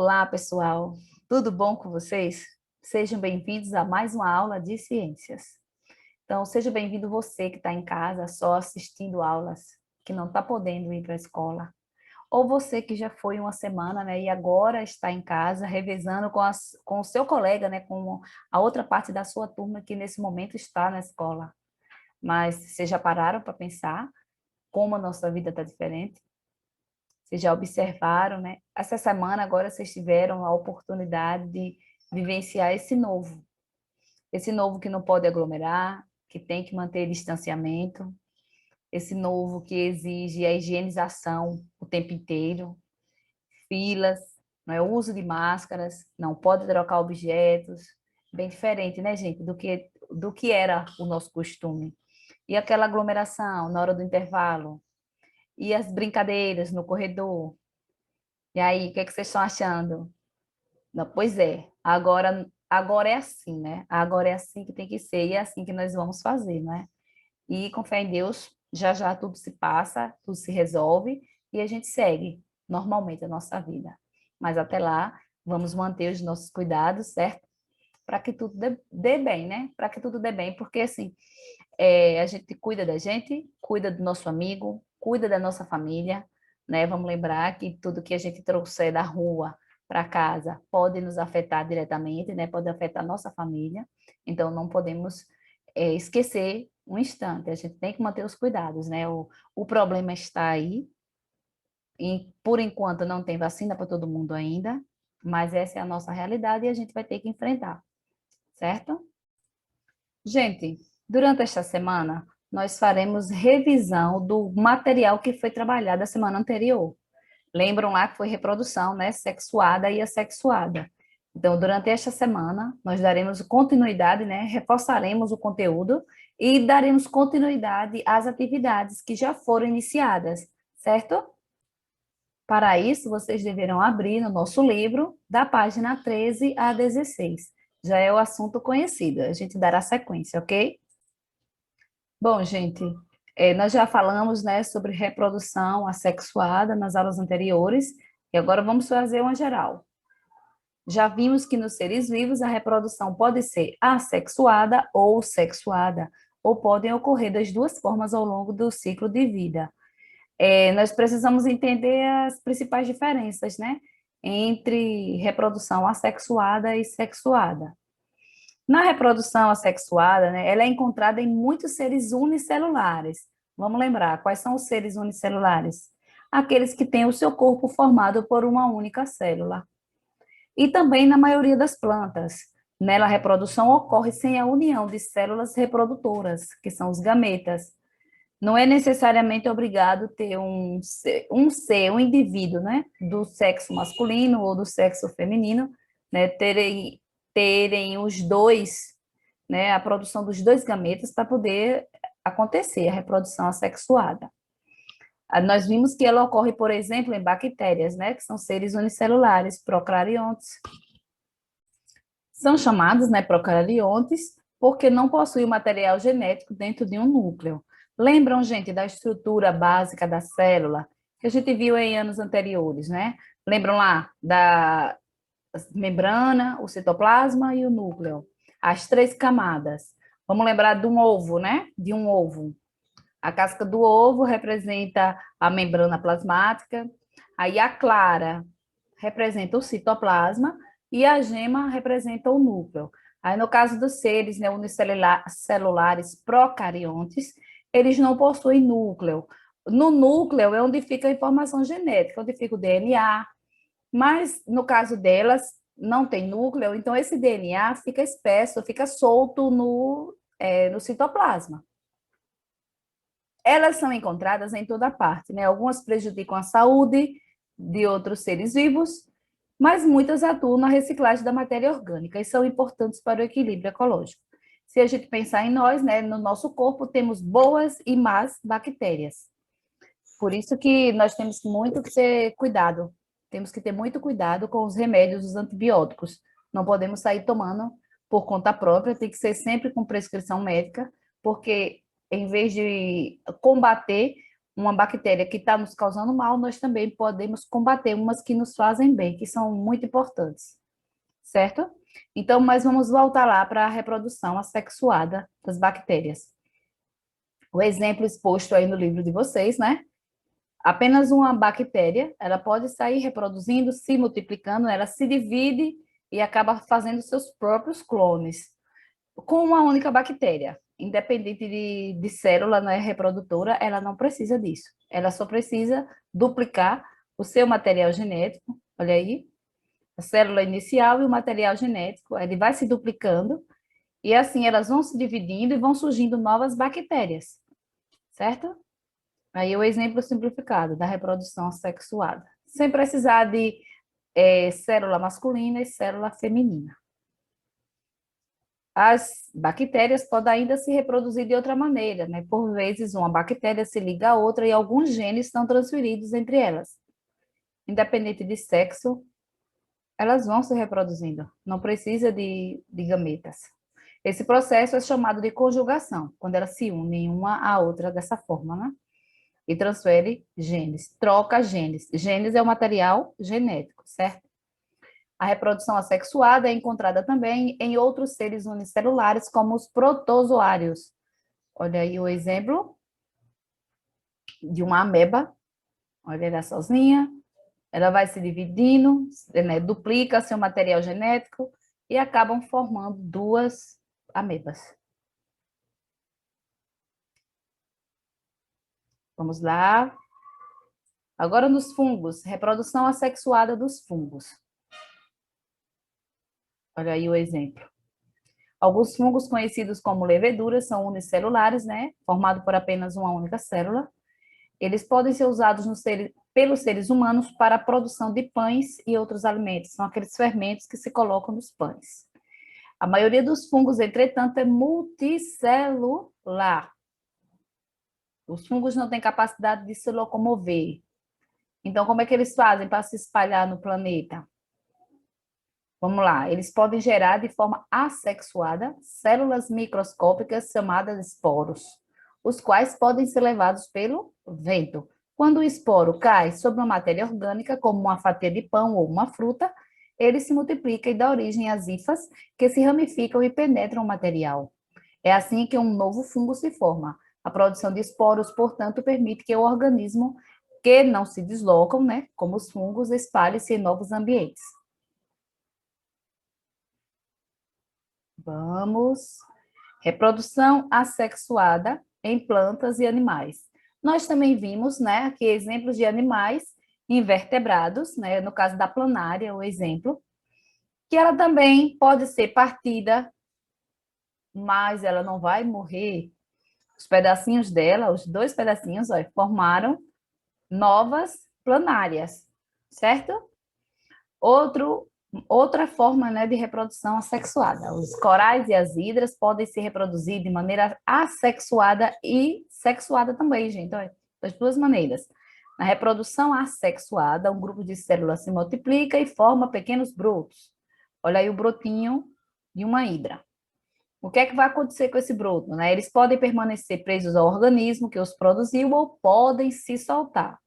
Olá, pessoal. Tudo bom com vocês? Sejam bem-vindos a mais uma aula de ciências. Então, seja bem-vindo você que está em casa só assistindo aulas, que não está podendo ir para a escola. Ou você que já foi uma semana, né, e agora está em casa revezando com o seu colega, né, com a outra parte da sua turma que nesse momento está na escola. Mas vocês já pararam para pensar como a nossa vida está diferente? Vocês já observaram, né? Essa semana agora vocês tiveram a oportunidade de vivenciar esse novo que não pode aglomerar, que tem que manter distanciamento, esse novo que exige a higienização o tempo inteiro, filas, não é? O uso de máscaras, não pode trocar objetos, bem diferente, né, gente, do que era o nosso costume. E aquela aglomeração na hora do intervalo, e as brincadeiras no corredor. E aí, o que é que vocês estão achando? Não, pois é, agora é assim, né? Agora é assim que tem que ser e é assim que nós vamos fazer, né? E com fé em Deus, já já tudo se passa, tudo se resolve e a gente segue normalmente a nossa vida. Mas até lá, vamos manter os nossos cuidados, certo? Para que tudo dê bem, né? Para que tudo dê bem, porque assim, a gente cuida da gente, cuida do nosso amigo, cuida da nossa família, né? Vamos lembrar que tudo que a gente trouxer da rua para casa pode nos afetar diretamente, né? Pode afetar a nossa família. Então, não podemos esquecer um instante. A gente tem que manter os cuidados, né? O problema está aí. E, por enquanto, não tem vacina para todo mundo ainda, mas essa é a nossa realidade e a gente vai ter que enfrentar, certo? Gente, durante esta semana, nós faremos revisão do material que foi trabalhado a semana anterior. Lembram lá que foi reprodução, né? Sexuada e assexuada. Então, durante esta semana, nós daremos continuidade, né? Reforçaremos o conteúdo e daremos continuidade às atividades que já foram iniciadas, certo? Para isso, vocês deverão abrir no nosso livro, da página 13 a 16. Já é o assunto conhecido, a gente dará sequência, ok? Bom, gente, nós já falamos, né, sobre reprodução assexuada nas aulas anteriores, e agora vamos fazer uma geral. Já vimos que nos seres vivos a reprodução pode ser assexuada ou sexuada, ou podem ocorrer das duas formas ao longo do ciclo de vida. Nós precisamos entender as principais diferenças, né, entre reprodução assexuada e sexuada. Na reprodução assexuada, né, ela é encontrada em muitos seres unicelulares. Vamos lembrar, quais são os seres unicelulares? Aqueles que têm o seu corpo formado por uma única célula. E também na maioria das plantas. Nela, a reprodução ocorre sem a união de células reprodutoras, que são os gametas. Não é necessariamente obrigado ter um indivíduo, né, do sexo masculino ou do sexo feminino, né, terem os dois, né, a produção dos dois gametas para poder acontecer a reprodução assexuada. Nós vimos que ela ocorre, por exemplo, em bactérias, né, que são seres unicelulares, procariontes. São chamados, né, procariontes porque não possuem material genético dentro de um núcleo. Lembram, gente, da estrutura básica da célula que a gente viu em anos anteriores, né? Lembram lá da membrana, o citoplasma e o núcleo, as três camadas. Vamos lembrar de um ovo, né? De um ovo. A casca do ovo representa a membrana plasmática, aí a clara representa o citoplasma e a gema representa o núcleo. Aí, no caso dos seres, né, unicelulares procariontes, eles não possuem núcleo. No núcleo é onde fica a informação genética, onde fica o DNA, mas no caso delas, não tem núcleo, então esse DNA fica espesso, fica solto no citoplasma. Elas são encontradas em toda parte, né? Algumas prejudicam a saúde de outros seres vivos, mas muitas atuam na reciclagem da matéria orgânica e são importantes para o equilíbrio ecológico. Se a gente pensar em nós, né, no nosso corpo temos boas e más bactérias. Por isso que nós temos muito que ter cuidado. Temos que ter muito cuidado com os remédios, os antibióticos. Não podemos sair tomando por conta própria, tem que ser sempre com prescrição médica, porque em vez de combater, uma bactéria que está nos causando mal, nós também podemos combater umas que nos fazem bem, que são muito importantes, certo? Então, mas vamos voltar lá para a reprodução assexuada das bactérias. O exemplo exposto aí no livro de vocês, né? Apenas uma bactéria, ela pode sair reproduzindo, se multiplicando, ela se divide e acaba fazendo seus próprios clones com uma única bactéria. Independente de célula, né, reprodutora, ela não precisa disso. Ela só precisa duplicar o seu material genético, olha aí, a célula inicial e o material genético, ele vai se duplicando e assim elas vão se dividindo e vão surgindo novas bactérias, certo? Aí o exemplo simplificado da reprodução sexuada, sem precisar de célula masculina e célula feminina. As bactérias podem ainda se reproduzir de outra maneira, né? Por vezes, uma bactéria se liga a outra e alguns genes são transferidos entre elas. Independente de sexo, elas vão se reproduzindo, não precisa de gametas. Esse processo é chamado de conjugação, quando elas se unem uma à outra dessa forma, né? E transfere genes, troca genes. Genes é o material genético, certo? A reprodução assexuada é encontrada também em outros seres unicelulares, como os protozoários. Olha aí o exemplo de uma ameba. Olha ela sozinha. Ela vai se dividindo, né, duplica seu material genético e acabam formando duas amebas. Vamos lá. Agora nos fungos, reprodução assexuada dos fungos. Olha aí o exemplo. Alguns fungos conhecidos como leveduras são unicelulares, né? Formado por apenas uma única célula. Eles podem ser usados pelos seres humanos para a produção de pães e outros alimentos. São aqueles fermentos que se colocam nos pães. A maioria dos fungos, entretanto, é multicelular. Os fungos não têm capacidade de se locomover. Então, como é que eles fazem para se espalhar no planeta? Vamos lá, eles podem gerar de forma assexuada células microscópicas chamadas esporos, os quais podem ser levados pelo vento. Quando o esporo cai sobre uma matéria orgânica, como uma fatia de pão ou uma fruta, ele se multiplica e dá origem às hifas, que se ramificam e penetram o material. É assim que um novo fungo se forma. A produção de esporos, portanto, permite que o organismo, que não se deslocam, né, como os fungos, espalhe-se em novos ambientes. Vamos. Reprodução assexuada em plantas e animais. Nós também vimos, né, aqui exemplos de animais invertebrados, né, no caso da planária, o exemplo, que ela também pode ser partida, mas ela não vai morrer. Os pedacinhos dela, os dois pedacinhos, ó, formaram novas planárias, certo? Outra forma, né, de reprodução assexuada. Os corais e as hidras podem se reproduzir de maneira assexuada e sexuada também, gente, olha, das duas maneiras. Na reprodução assexuada, um grupo de células se multiplica e forma pequenos brotos. Olha aí o brotinho de uma hidra. O que é que vai acontecer com esse broto, né? Eles podem permanecer presos ao organismo que os produziu ou podem se soltar.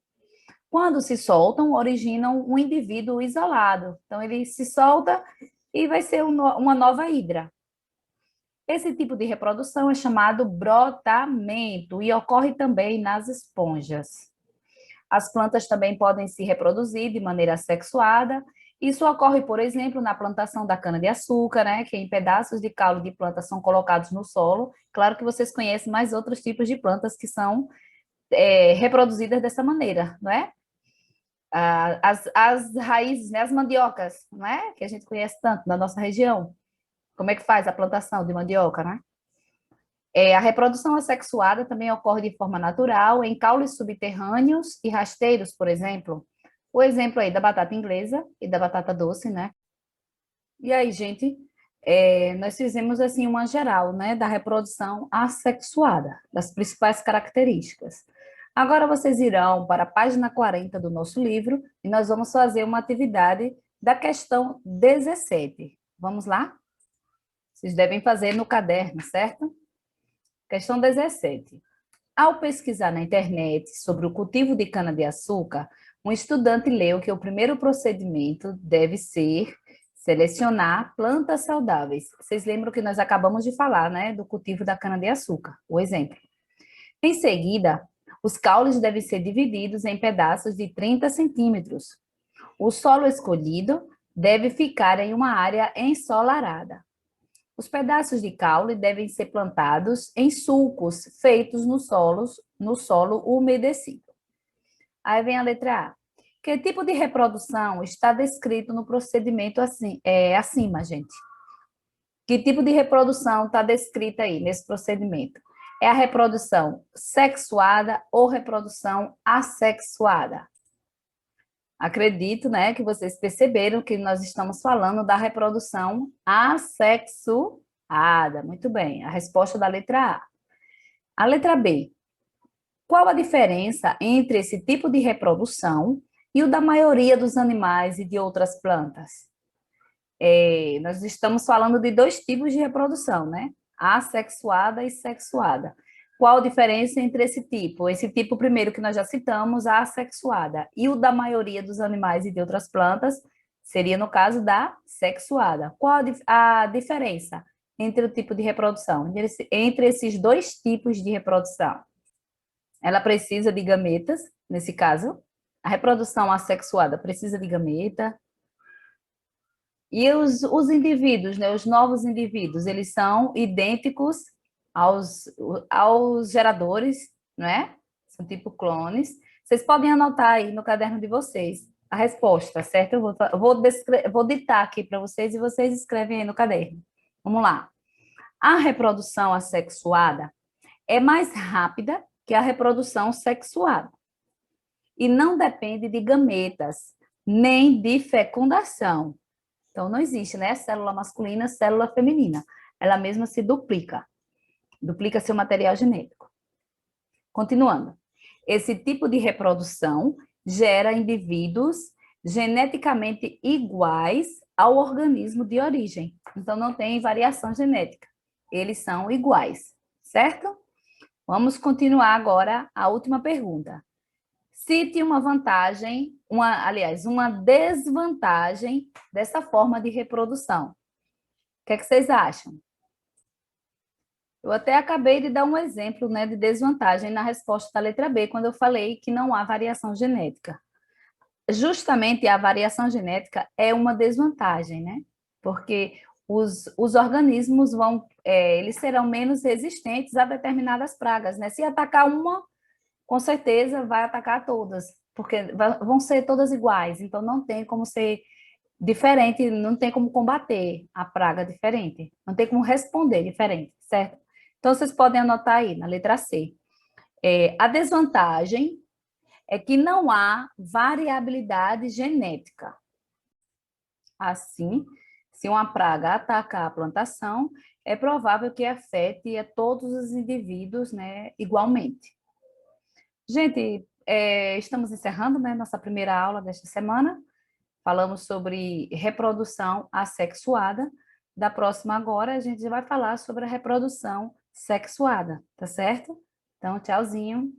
Quando se soltam, originam um indivíduo isolado. Então, ele se solta e vai ser uma nova hidra. Esse tipo de reprodução é chamado brotamento e ocorre também nas esponjas. As plantas também podem se reproduzir de maneira sexuada. Isso ocorre, por exemplo, na plantação da cana-de-açúcar, né, que em pedaços de caule de planta são colocados no solo. Claro que vocês conhecem mais outros tipos de plantas que são reproduzidas dessa maneira, não é? As raízes, né, as mandiocas, né, que a gente conhece tanto na nossa região. Como é que faz a plantação de mandioca, né? A reprodução assexuada também ocorre de forma natural em caules subterrâneos e rasteiros, por exemplo. O exemplo aí da batata inglesa e da batata doce, né? E aí, gente, nós fizemos assim uma geral, né, da reprodução assexuada, das principais características. Agora vocês irão para a página 40 do nosso livro e nós vamos fazer uma atividade da questão 17. Vamos lá? Vocês devem fazer no caderno, certo? Questão 17. Ao pesquisar na internet sobre o cultivo de cana-de-açúcar, um estudante leu que o primeiro procedimento deve ser selecionar plantas saudáveis. Vocês lembram que nós acabamos de falar, né, do cultivo da cana-de-açúcar, o exemplo. Em seguida, os caules devem ser divididos em pedaços de 30 centímetros. O solo escolhido deve ficar em uma área ensolarada. Os pedaços de caule devem ser plantados em sulcos feitos no solo umedecido. Aí vem a letra A. Que tipo de reprodução está descrito no procedimento acima, gente? Que tipo de reprodução está descrita aí nesse procedimento? É a reprodução sexuada ou reprodução assexuada? Acredito, né, que vocês perceberam que nós estamos falando da reprodução assexuada. Muito bem, a resposta da letra A. A letra B. Qual a diferença entre esse tipo de reprodução e o da maioria dos animais e de outras plantas? Nós estamos falando de dois tipos de reprodução, né? Assexuada e sexuada. Qual a diferença entre esse tipo? Esse tipo primeiro que nós já citamos, a assexuada, e o da maioria dos animais e de outras plantas, seria no caso da sexuada. Qual a diferença entre o tipo de reprodução? Entre esses dois tipos de reprodução? Ela precisa de gametas, nesse caso. A reprodução assexuada precisa de gameta. E os indivíduos, né, os novos indivíduos, eles são idênticos aos geradores, não é? São tipo clones. Vocês podem anotar aí no caderno de vocês a resposta, certo? Vou ditar aqui para vocês e vocês escrevem aí no caderno. Vamos lá. A reprodução assexuada é mais rápida que a reprodução sexuada e não depende de gametas, nem de fecundação. Então, não existe, né? Célula masculina, célula feminina. Ela mesma se duplica. Duplica seu material genético. Continuando. Esse tipo de reprodução gera indivíduos geneticamente iguais ao organismo de origem. Então, não tem variação genética. Eles são iguais, certo? Vamos continuar agora a última pergunta. Cite uma vantagem, uma desvantagem dessa forma de reprodução. O que é que vocês acham? Eu até acabei de dar um exemplo, né, de desvantagem na resposta da letra B, quando eu falei que não há variação genética. Justamente a variação genética é uma desvantagem, né? Porque os organismos eles serão menos resistentes a determinadas pragas, né? Se atacar uma, com certeza vai atacar todas, porque vão ser todas iguais, então não tem como ser diferente, não tem como combater a praga diferente, não tem como responder diferente, certo? Então, vocês podem anotar aí, na letra C. A desvantagem é que não há variabilidade genética. Assim, se uma praga atacar a plantação, é provável que afete a todos os indivíduos, né, igualmente. Gente, estamos encerrando, né, nossa primeira aula desta semana. Falamos sobre reprodução assexuada. Da próxima agora, a gente vai falar sobre a reprodução sexuada, tá certo? Então, tchauzinho.